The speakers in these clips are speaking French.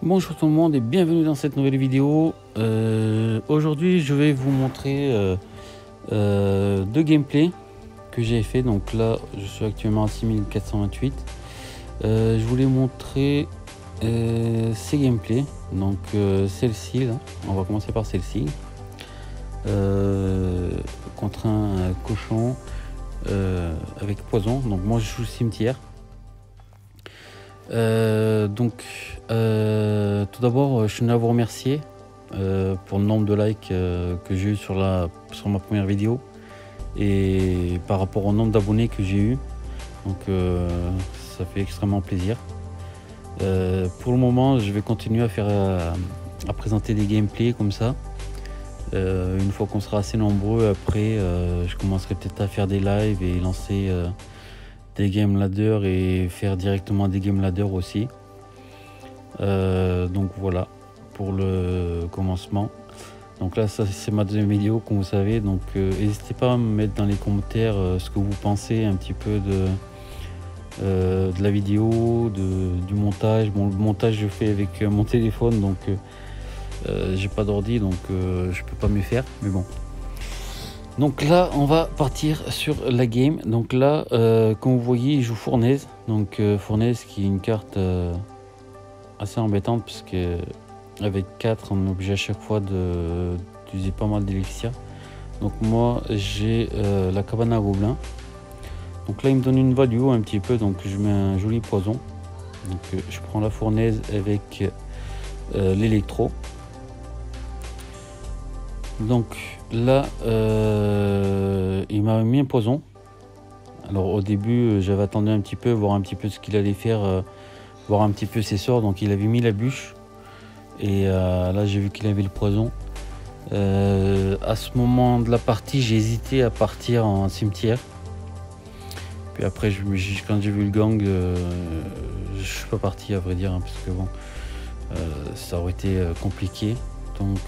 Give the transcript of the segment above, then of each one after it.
Bonjour tout le monde et bienvenue dans cette nouvelle vidéo. Aujourd'hui je vais vous montrer deux gameplays que j'ai fait. Donc là je suis actuellement à 6428. Je voulais montrer ces gameplays. Donc celle-ci là, on va commencer par celle-ci, contre un cochon avec poison. Donc moi je joue cimetière. Tout d'abord je tenais à vous remercier pour le nombre de likes que j'ai eu sur ma première vidéo et par rapport au nombre d'abonnés que j'ai eu. Donc ça fait extrêmement plaisir. Pour le moment je vais continuer à présenter des gameplays comme ça. Une fois qu'on sera assez nombreux, après je commencerai peut-être à faire des lives et lancer des game ladders et faire directement des game ladders aussi. Donc voilà pour le commencement. Donc là ça c'est ma deuxième vidéo comme vous savez, donc n'hésitez pas à me mettre dans les commentaires ce que vous pensez un petit peu de la vidéo, du montage. Bon, le montage je fais avec mon téléphone, donc j'ai pas d'ordi, donc je peux pas me faire, mais bon. Donc là on va partir sur la game. Donc là comme vous voyez il joue Fournaise. Donc Fournaise qui est une carte assez embêtante puisque avec 4 on est obligé à chaque fois d'utiliser pas mal d'élixir. Donc moi j'ai la cabane à gobelins. Donc là il me donne une value un petit peu, donc je mets un joli poison. Donc je prends la Fournaise avec l'électro. Donc là il m'a mis un poison. Alors au début j'avais attendu un petit peu, voir un petit peu ce qu'il allait faire, voir un petit peu ses sorts. Donc il avait mis la bûche et là j'ai vu qu'il avait le poison. À ce moment de la partie j'ai hésité à partir en cimetière, puis après quand j'ai vu le gang je suis pas parti à vrai dire, hein, parce que bon ça aurait été compliqué. Donc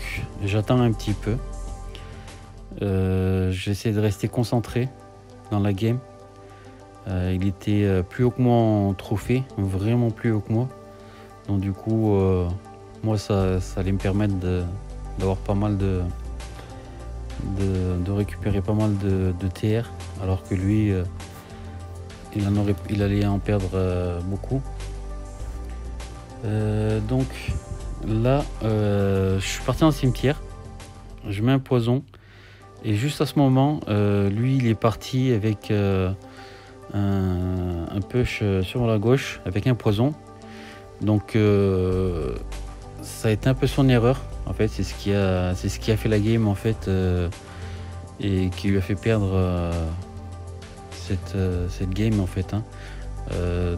j'attends un petit peu, j'essaie de rester concentré dans la game. Il était plus haut que moi en trophée, vraiment plus haut que moi. Donc du coup moi ça allait me permettre d'avoir pas mal de récupérer pas mal de TR, alors que lui il allait en perdre beaucoup. Donc là je suis parti en cimetière, je mets un poison et juste à ce moment lui il est parti avec un push sur la gauche avec un poison. Donc ça a été un peu son erreur en fait, c'est ce qui a fait la game en fait, et qui lui a fait perdre cette game en fait, hein.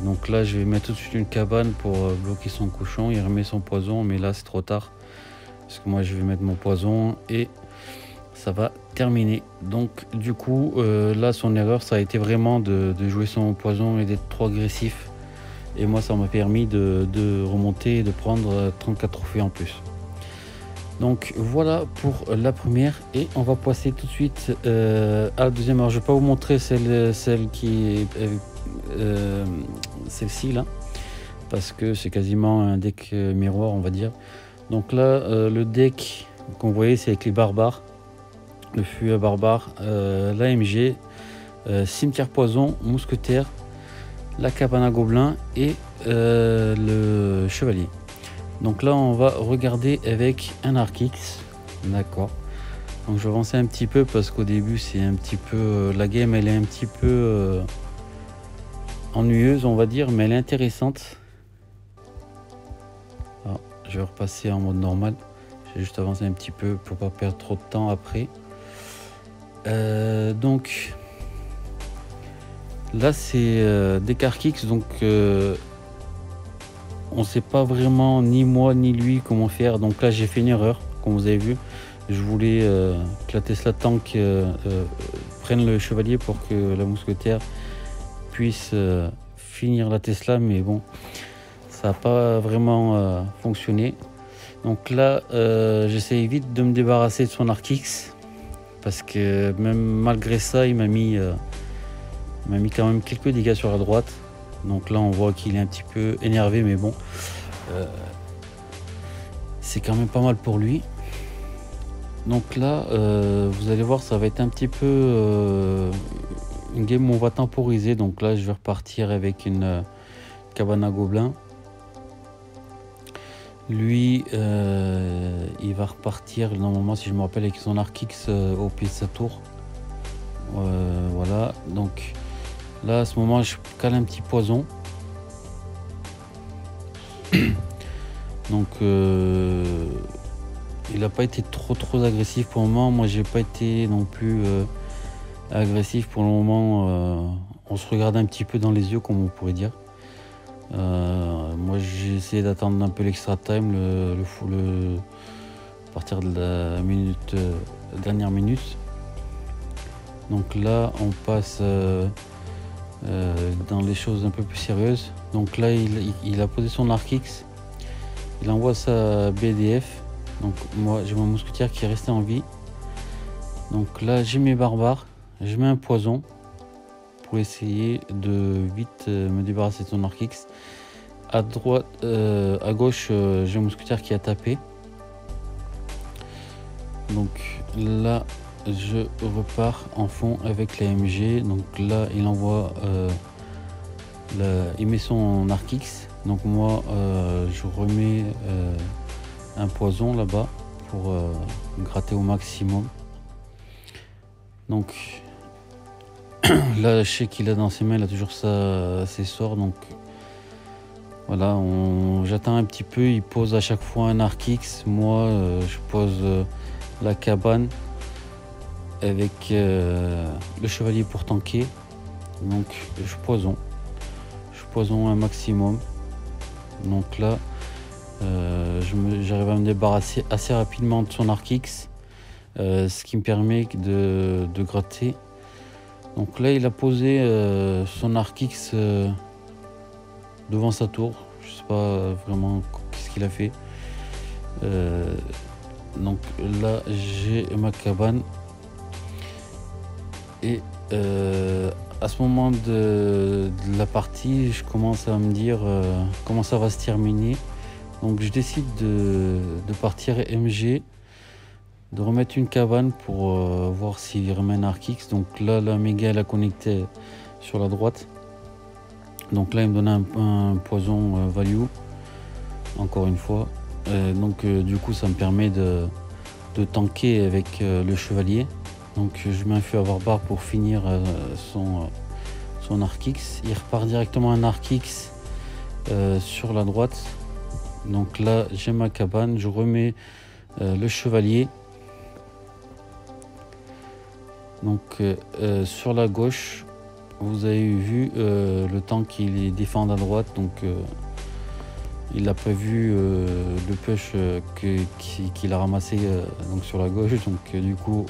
Donc là je vais mettre tout de suite une cabane pour bloquer son cochon. Il remet son poison, mais là c'est trop tard parce que moi je vais mettre mon poison et ça va terminer. Donc du coup là son erreur ça a été vraiment de jouer son poison et d'être trop agressif, et moi ça m'a permis de remonter et de prendre 34 trophées en plus. Donc voilà pour la première, et on va passer tout de suite à la deuxième. Alors je vais pas vous montrer celle qui est celle-ci là, parce que c'est quasiment un deck miroir on va dire. Donc là le deck qu'on voyait c'est avec les barbares, le fût barbare, l'AMG, cimetière poison, mousquetaire, la cabane à gobelins et le chevalier. Donc là on va regarder avec un Arc-X. D'accord, donc je vais avancer un petit peu parce qu'au début c'est un petit peu la game elle est un petit peu ennuyeuse on va dire, mais elle est intéressante. Alors, je vais repasser en mode normal, j'ai juste avancé un petit peu pour pas perdre trop de temps après. Donc là c'est des Arc-X, donc on sait pas vraiment ni moi ni lui comment faire. Donc là j'ai fait une erreur comme vous avez vu, je voulais que la Tesla tank prenne le chevalier pour que la mousquetaire puisse finir la Tesla, mais bon ça n'a pas vraiment fonctionné. Donc là j'essaie vite de me débarrasser de son Arc-X, parce que même malgré ça il m'a mis quand même quelques dégâts sur la droite. Donc là on voit qu'il est un petit peu énervé, mais bon c'est quand même pas mal pour lui. Donc là, vous allez voir, ça va être un petit peu une game où on va temporiser. Donc là, je vais repartir avec une cabane à gobelins. Lui, il va repartir normalement, si je me rappelle, avec son arc X au pied de sa tour. Voilà, donc là à ce moment je cale un petit poison. Donc il n'a pas été trop agressif pour le moment. Moi j'ai pas été non plus agressif pour le moment. On se regarde un petit peu dans les yeux, comme on pourrait dire. Moi j'ai essayé d'attendre un peu l'extra time, à partir de la dernière minute. Donc là on passe dans les choses un peu plus sérieuses. Donc là il a posé son arc X, il envoie sa BDF. Donc moi j'ai mon mousquetaire qui est resté en vie. Donc là j'ai mes barbares, je mets un poison pour essayer de vite me débarrasser de son arc X. À droite, à gauche, j'ai un mousquetaire qui a tapé. Donc là je repars en fond avec la MG. Donc là il envoie il met son arc X. Donc moi je remets un poison là-bas pour gratter au maximum. Donc là je sais qu'il a dans ses mains, il a toujours ses sorts. Donc voilà, j'attends un petit peu, il pose à chaque fois un arc X. Moi je pose la cabane avec le chevalier pour tanker. Donc je poison un maximum. Donc là j'arrive à me débarrasser assez rapidement de son arc X, ce qui me permet de gratter. Donc là il a posé son arc X devant sa tour. Je sais pas vraiment qu'est-ce qu'il a fait. Donc là j'ai ma cabane et à ce moment de la partie je commence à me dire comment ça va se terminer. Donc je décide de partir MG, de remettre une cabane pour voir s'il remet un arc X. Donc là la méga elle a connecté sur la droite. Donc là il me donne un poison value encore une fois. Donc du coup ça me permet de tanker avec le chevalier. Donc je mets un feu à barbare pour finir son arc X. Il repart directement un arc X sur la droite. Donc là j'ai ma cabane, je remets le chevalier. Donc sur la gauche vous avez vu le tank il défend à droite. Donc il n'a pas vu le push qu'il a ramassé donc sur la gauche. Donc du coup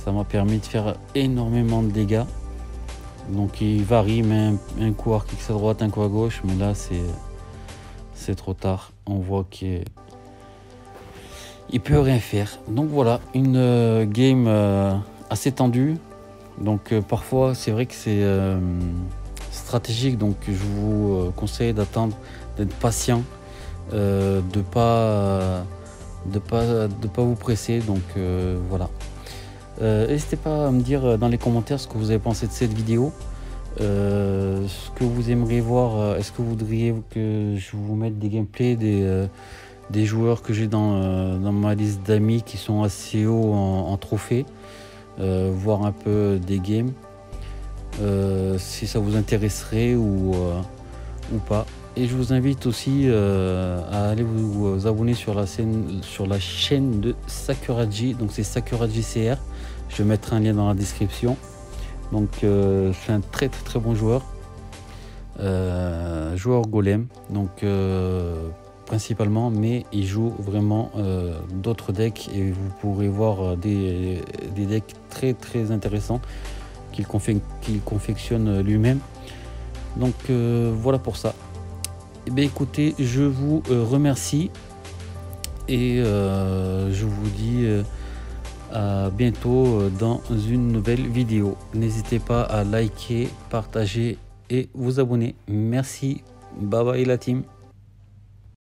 ça m'a permis de faire énormément de dégâts. Donc il varie, mais un coup arc X à droite, un coup à gauche, mais là c'est trop tard. On voit qu'il peut rien faire. Donc voilà, une game assez tendue. Donc parfois c'est vrai que c'est stratégique. Donc je vous conseille d'attendre, d'être patient, de pas vous presser. Donc voilà. N'hésitez pas à me dire dans les commentaires ce que vous avez pensé de cette vidéo, ce que vous aimeriez voir. Est-ce que vous voudriez que je vous mette des gameplays des joueurs que j'ai dans ma liste d'amis qui sont assez hauts en trophée, voir un peu des games, si ça vous intéresserait ou pas. Et je vous invite aussi à aller vous abonner sur la chaîne de Sakuraji. Donc c'est Sakuraji CR. Je vais mettre un lien dans la description. Donc c'est un très bon joueur. Joueur golem. Donc principalement, mais il joue vraiment d'autres decks et vous pourrez voir des decks très intéressants qu'il confectionne lui-même. Donc voilà pour ça. Eh bien, écoutez, je vous remercie et je vous dis à bientôt dans une nouvelle vidéo. N'hésitez pas à liker, partager et vous abonner. Merci, bye bye la team.